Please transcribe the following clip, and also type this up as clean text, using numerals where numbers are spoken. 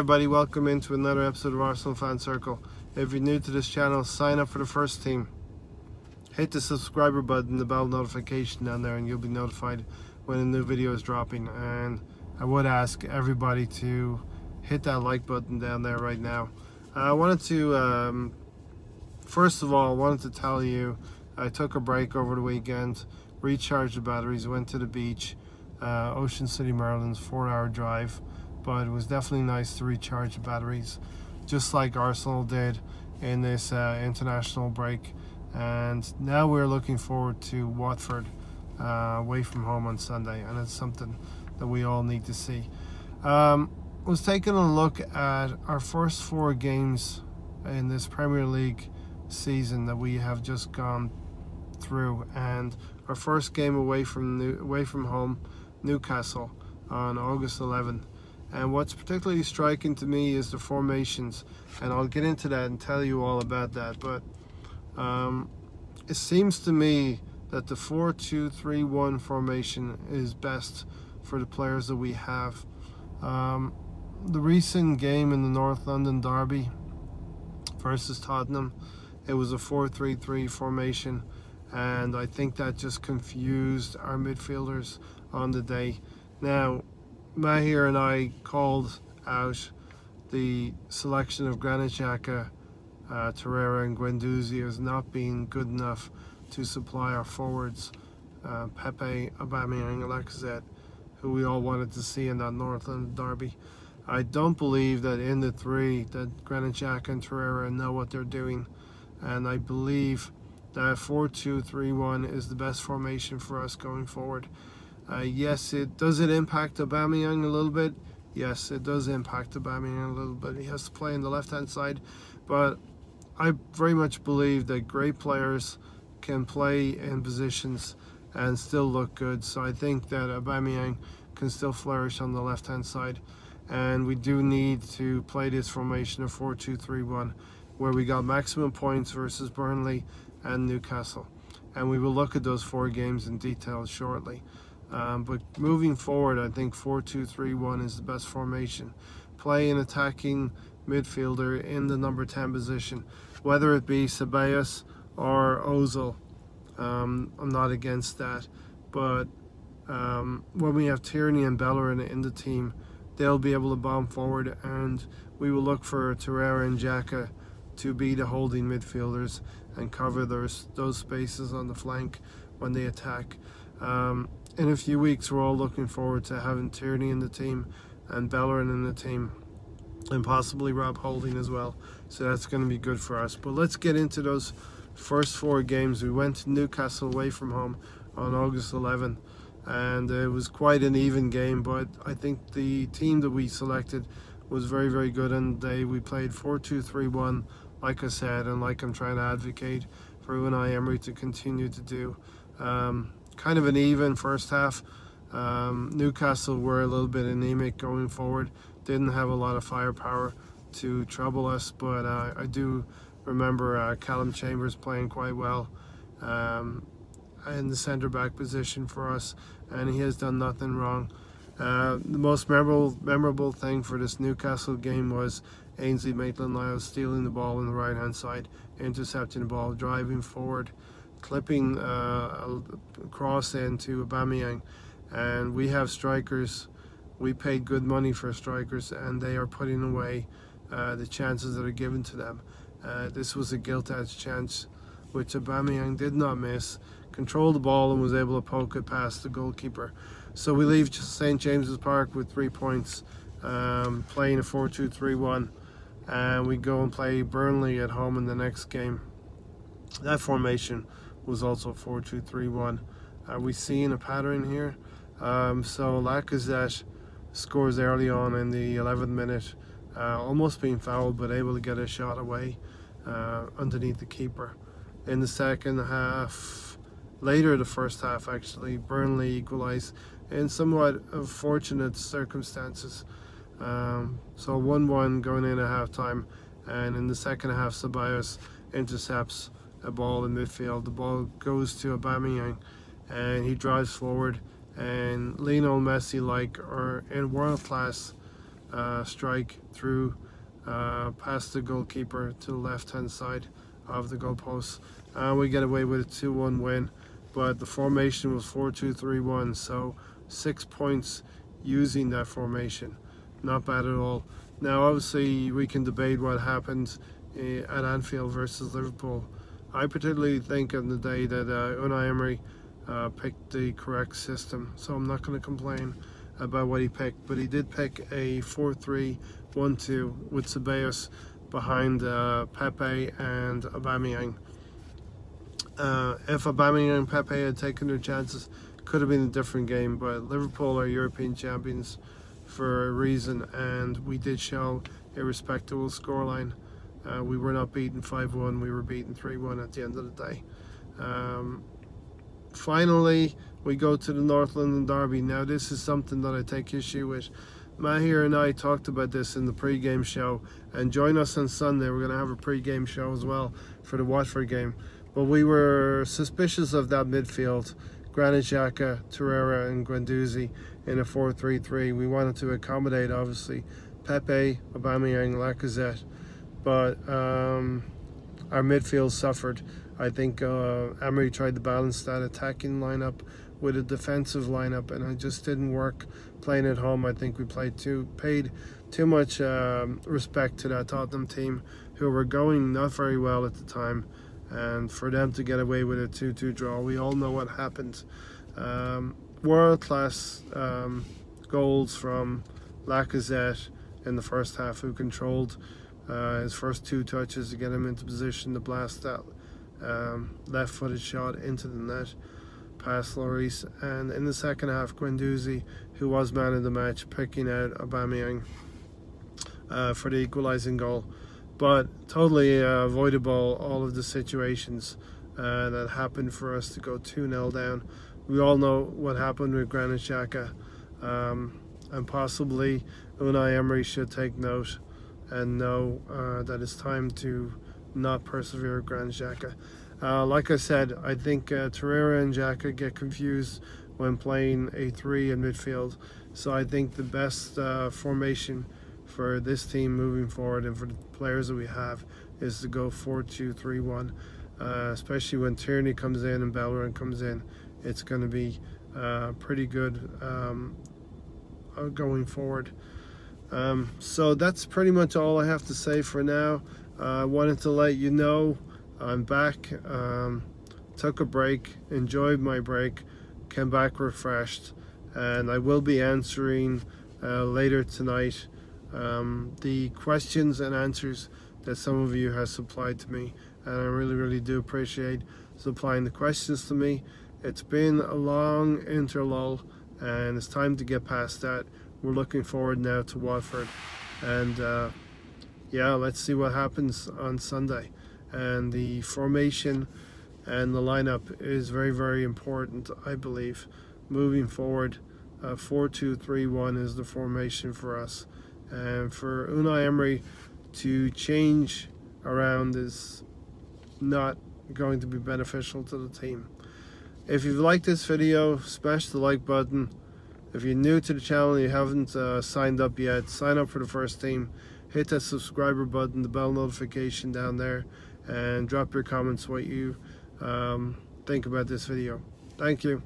everybody, welcome into another episode of Arsenal Fan Circle. If you're new to this channel, sign up for the first team. Hit the subscriber button, the bell notification down there, and you'll be notified when a new video is dropping. And I would ask everybody to hit that like button down there right now. I wanted to, first of all, I wanted to tell you I took a break over the weekend, recharged the batteries, went to the beach, Ocean City, Maryland's 4-hour drive. But it was definitely nice to recharge the batteries, just like Arsenal did in this international break. And now we're looking forward to Watford away from home on Sunday, and it's something that we all need to see. Was taking a look at our first 4 games in this Premier League season that we have just gone through, and our first game away from home, Newcastle, on August 11th. And what's particularly striking to me is the formations, and I'll get into that and tell you all about that. But it seems to me that the 4-2-3-1 formation is best for the players that we have. The recent game in the North London derby versus Tottenham, it was a 4-3-3 formation, and I think that just confused our midfielders on the day. Now, Mahir and I called out the selection of Granit Xhaka, Torreira and Guendouzi as not being good enough to supply our forwards, Pepe, Aubameyang and Lacazette, who we all wanted to see in that North London derby. I don't believe that in the 3 that Granit Xhaka and Torreira know what they're doing, and I believe that 4-2-3-1 is the best formation for us going forward. Yes, does it impact Aubameyang a little bit? Yes, it does impact Aubameyang a little bit. He has to play on the left-hand side, but I very much believe that great players can play in positions and still look good. So I think that Aubameyang can still flourish on the left-hand side, and we do need to play this formation of 4-2-3-1, where we got maximum points versus Burnley and Newcastle, and we will look at those 4 games in detail shortly. But moving forward, I think 4-2-3-1 is the best formation. Play an attacking midfielder in the number 10 position, whether it be Ceballos or Ozil. I'm not against that, but when we have Tierney and Bellerin in the team, they'll be able to bomb forward, and we will look for Torreira and Xhaka to be the holding midfielders and cover those spaces on the flank when they attack. In a few weeks, we're all looking forward to having Tierney in the team and Bellerin in the team, and possibly Rob Holding as well. So that's going to be good for us. But let's get into those first 4 games. We went to Newcastle away from home on August 11th, and it was quite an even game, but I think the team that we selected was very, very good on the day. We played 4-2-3-1, like I said, and like I'm trying to advocate for Unai Emery to continue to do. Kind of an even first half. Newcastle were a little bit anemic going forward, didn't have a lot of firepower to trouble us, but I do remember Callum Chambers playing quite well in the centre-back position for us, and he has done nothing wrong. The most memorable thing for this Newcastle game was Ainsley Maitland-Niles stealing the ball on the right-hand side, intercepting the ball, driving forward, clipping a cross into Aubameyang. And we have strikers, we paid good money for strikers, and they are putting away the chances that are given to them. This was a gilt-edged chance which Aubameyang did not miss, controlled the ball and was able to poke it past the goalkeeper. So we leave St James's Park with 3 points, playing a 4-2-3-1, and we go and play Burnley at home in the next game. That formation was also 4-2-3-1. Are we seeing a pattern here? So Lacazette scores early on in the 11th minute, almost being fouled, but able to get a shot away underneath the keeper. In the second half, later the first half actually, Burnley equalised in somewhat of fortunate circumstances. So 1-1 going in at half time, and in the second half Ceballos intercepts a ball in midfield. The ball goes to Aubameyang, and he drives forward, and Lionel Messi, like, are in world-class strike through past the goalkeeper to the left hand side of the goalpost, and we get away with a 2-1 win. But the formation was 4-2-3-1, so 6 points using that formation. Not bad at all. Now obviously we can debate what happened at Anfield versus Liverpool. I particularly think on the day that Unai Emery picked the correct system, so I'm not going to complain about what he picked, but he did pick a 4-3-1-2 with Ceballos behind Pepe and Aubameyang. If Aubameyang and Pepe had taken their chances, could have been a different game, but Liverpool are European champions for a reason, and we did show a respectable scoreline. We were not beaten 5-1, we were beaten 3-1 at the end of the day. Finally, we go to the North London Derby. Now this is something that I take issue with. Mahir and I talked about this in the pre-game show, and join us on Sunday. We're going to have a pre-game show as well for the Watford game. But we were suspicious of that midfield, Granit Xhaka, Torreira and Guendouzi in a 4-3-3. We wanted to accommodate, obviously, Pepe, Aubameyang, Lacazette, but our midfield suffered. I think Emery tried to balance that attacking lineup with a defensive lineup, and it just didn't work playing at home. I think we paid too much respect to that Tottenham team, who were going not very well at the time, and for them to get away with a 2-2 draw, we all know what happened. World-class goals from Lacazette in the first half, who controlled his first 2 touches to get him into position to blast that left-footed shot into the net past Lloris. And in the second half, Guendouzi, who was man of the match, picking out Aubameyang for the equalising goal. But totally avoidable all of the situations that happened for us to go 2-0 down. We all know what happened with Granit Xhaka, and possibly Unai Emery should take note and know that it's time to not persevere with Granit Xhaka. Like I said, I think Torreira and Xhaka get confused when playing a 3 in midfield, so I think the best formation for this team moving forward and for the players that we have is to go 4-2-3-1, especially when Tierney comes in and Bellerin comes in. It's going to be pretty good going forward. So that's pretty much all I have to say for now. I wanted to let you know I'm back. Took a break, enjoyed my break, came back refreshed, and I will be answering later tonight the questions and answers that some of you have supplied to me, and I really do appreciate supplying the questions to me. It's been a long interlull, and it's time to get past that. We're looking forward now to Watford, and yeah, let's see what happens on Sunday. And the formation and the lineup is very important, I believe, moving forward. 4-2-3-1 is the formation for us, and for Unai Emery to change around is not going to be beneficial to the team. If you've liked this video, smash the like button. If you're new to the channel and you haven't signed up yet, sign up for the first team. Hit that subscriber button, the bell notification down there, and drop your comments what you think about this video. Thank you.